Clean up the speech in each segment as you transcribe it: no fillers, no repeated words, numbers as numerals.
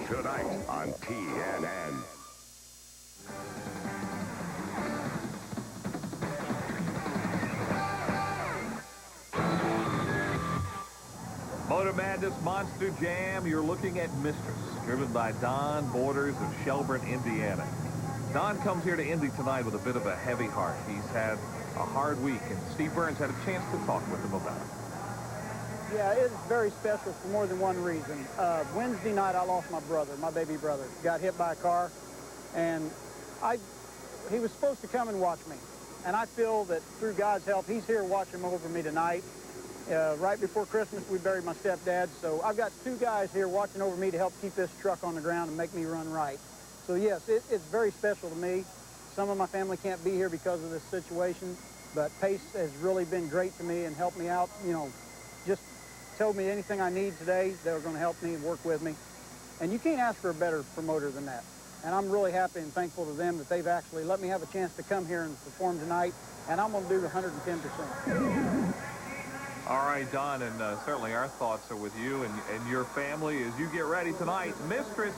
tonight on TNN. Motor Madness Monster Jam, you're looking at Mistress, driven by Don Borders of Shelburne, Indiana. Don comes here to Indy tonight with a bit of a heavy heart. He's had a hard week, and Steve Burns had a chance to talk with him about it. Yeah, it's very special for more than one reason. Wednesday night, I lost my brother, my baby brother. Got hit by a car, and he was supposed to come and watch me. And I feel that through God's help, he's here watching over me tonight. Right before Christmas, we buried my stepdad, so I've got two guys here watching over me to help keep this truck on the ground and make me run right. So yes, it's very special to me. Some of my family can't be here because of this situation, but Pace has really been great to me and helped me out, you know, just told me anything I need today, they were going to help me and work with me. And you can't ask for a better promoter than that. And I'm really happy and thankful to them that they've actually let me have a chance to come here and perform tonight, and I'm going to do 110%. All right, Don, and certainly our thoughts are with you and your family as you get ready tonight. Mistress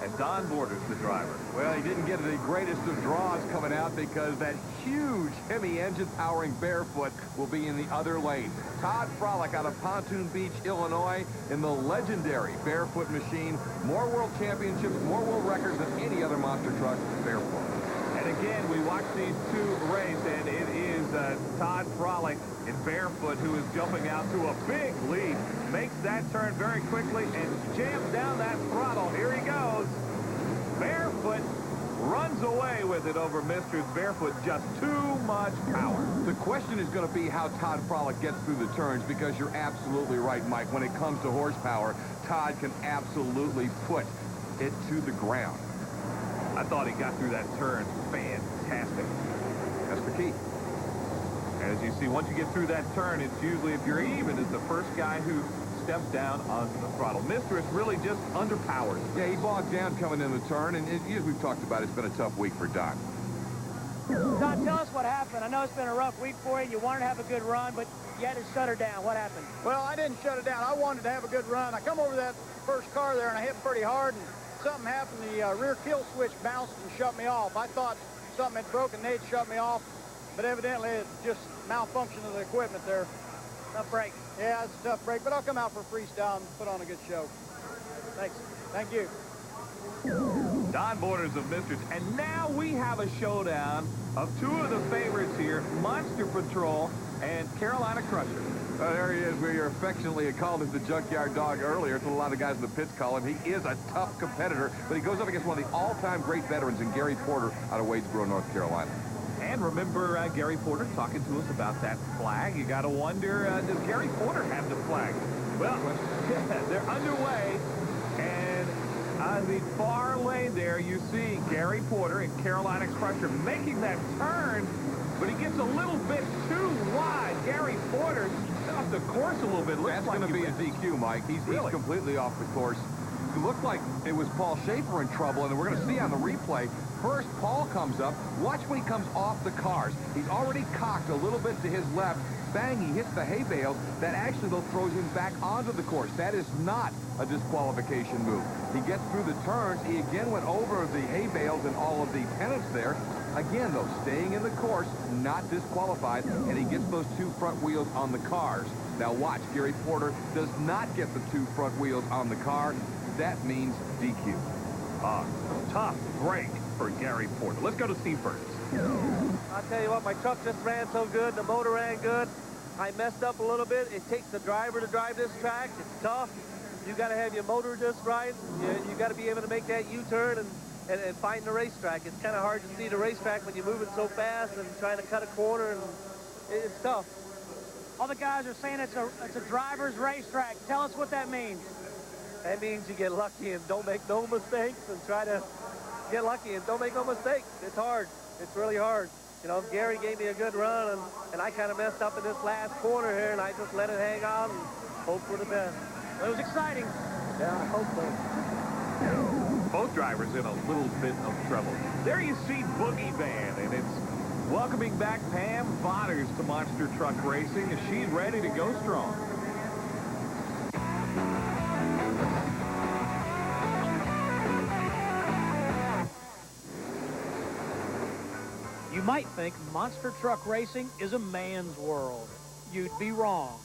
and Don Borders, the driver. Well, he didn't get the greatest of draws coming out because that huge Hemi engine powering Barefoot will be in the other lane. Todd Frolick out of Pontoon Beach, Illinois, in the legendary Barefoot machine. More world championships, more world records than any other monster truck, Barefoot. And again, we watch these two race, and it is Todd Frolick in Barefoot who is jumping out to a big lead. Makes that turn very quickly and jams down that throttle. Here he goes. Barefoot runs away with it over Mistress. Barefoot, just too much power. The question is going to be how Todd Frolick gets through the turns, because you're absolutely right, Mike. When it comes to horsepower, Todd can absolutely put it to the ground. I thought he got through that turn fantastic. That's the key. As you see, once you get through that turn, it's usually, if you're even, it's the first guy who steps down onto the throttle. Mistress really just underpowered. Yeah, he bogged down coming in the turn, and as we've talked about, it's been a tough week for Don. Don, tell us what happened. I know it's been a rough week for you. You wanted to have a good run, but you had to shut her down. What happened? Well, I didn't shut it down. I wanted to have a good run. I come over that first car there, and I hit pretty hard, and something happened. The rear kill switch bounced and shut me off. I thought something had broken. They'd shut me off, but evidently it's just malfunction of the equipment there. Tough break. Yeah, it's a tough break, but I'll come out for freestyle and put on a good show. Thanks. Thank you. Don Borders of Mistress. And now we have a showdown of two of the favorites here, Monster Patrol and Carolina Crusher. There he is. We are affectionately called him the Junkyard Dog earlier. It's what a lot of guys in the pits call him. He is a tough competitor, but he goes up against one of the all-time great veterans in Gary Porter out of Wadesboro, North Carolina. And remember Gary Porter talking to us about that flag. You got to wonder, does Gary Porter have the flag? Well, they're underway, and on the far lane there, you see Gary Porter and Carolina Crusher making that turn, but he gets a little bit too wide. Gary Porter off the course a little bit. That's going to be a DQ, Mike. He's completely off the course. It looked like it was Paul Schaefer in trouble, and we're going to see on the replay. First, Paul comes up. Watch when he comes off the cars. He's already cocked a little bit to his left. Bang, he hits the hay bales. That actually, though, throws him back onto the course. That is not a disqualification move. He gets through the turns. He again went over the hay bales and all of the pennants there. Again, though, staying in the course, not disqualified, and he gets those two front wheels on the cars. Now watch, Gary Porter does not get the two front wheels on the car. That means DQ. Tough break for Gary Porter. Let's go to Steve Burns. I'll tell you what, my truck just ran so good, the motor ran good. I messed up a little bit. It takes the driver to drive this track. It's tough. You got to have your motor just right. You got to be able to make that U-turn and find the racetrack. It's kind of hard to see the racetrack when you're moving so fast and trying to cut a corner, and it's tough. All the guys are saying it's a driver's racetrack. Tell us what that means. That means you get lucky and don't make no mistakes, and try to get lucky and don't make no mistakes. It's hard. It's really hard. You know, Gary gave me a good run, and I kind of messed up in this last corner here, and I just let it hang on and hope for the best. It was exciting. Yeah, I hope so. Both drivers in a little bit of trouble. There you see Boogie Van, and it's welcoming back Pam Botters to Monster Truck Racing as she's ready to go strong. might think monster truck racing is a man's world. You'd be wrong.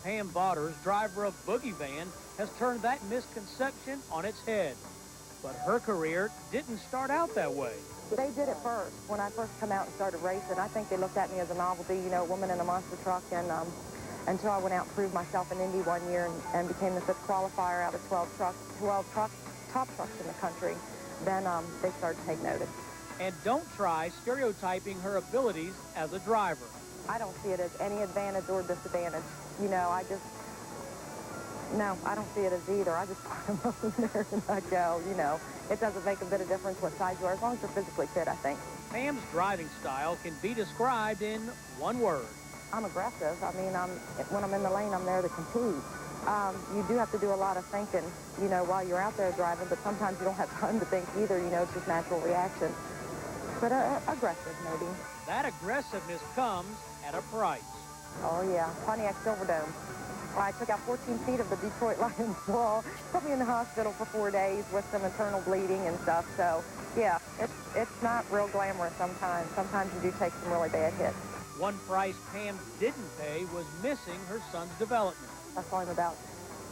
Pam Botters, driver of Boogie Van, has turned that misconception on its head. But her career didn't start out that way. They did it first. When I first come out and started racing, I think they looked at me as a novelty, you know, a woman in a monster truck. And until I went out and proved myself in Indy one year and became the 5th qualifier out of 12 top trucks in the country, then they started to take notice. And don't try stereotyping her abilities as a driver. I don't see it as any advantage or disadvantage. You know, no, I don't see it as either. I just put them up in there and I go, you know. It doesn't make a bit of difference what size you are, as long as you're physically fit, I think. Pam's driving style can be described in one word. I'm aggressive. I mean, when I'm in the lane, I'm there to compete. You do have to do a lot of thinking, you know, while you're out there driving, but sometimes you don't have time to think either, you know, it's just natural reaction. But aggressive, maybe. That aggressiveness comes at a price. Oh, yeah. Pontiac Silverdome. I took out 14 feet of the Detroit Lions wall, put me in the hospital for 4 days with some internal bleeding and stuff. So, yeah, it's not real glamorous sometimes. Sometimes you do take some really bad hits. One price Pam didn't pay was missing her son's development. I saw him about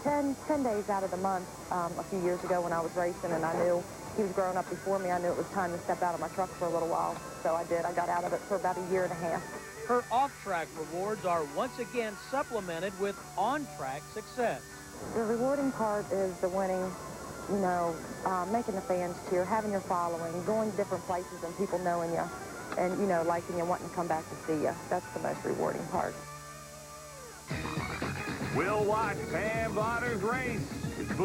10 days out of the month a few years ago when I was racing, and I knew he was growing up before me. I knew it was time to step out of my truck for a little while. So I did. I got out of it for about a year and a half. Her off-track rewards are once again supplemented with on-track success. The rewarding part is the winning, you know, making the fans cheer, having your following, going to different places and people knowing you and, you know, liking you, wanting to come back to see you. That's the most rewarding part. We'll watch Pam Botters race. Boogie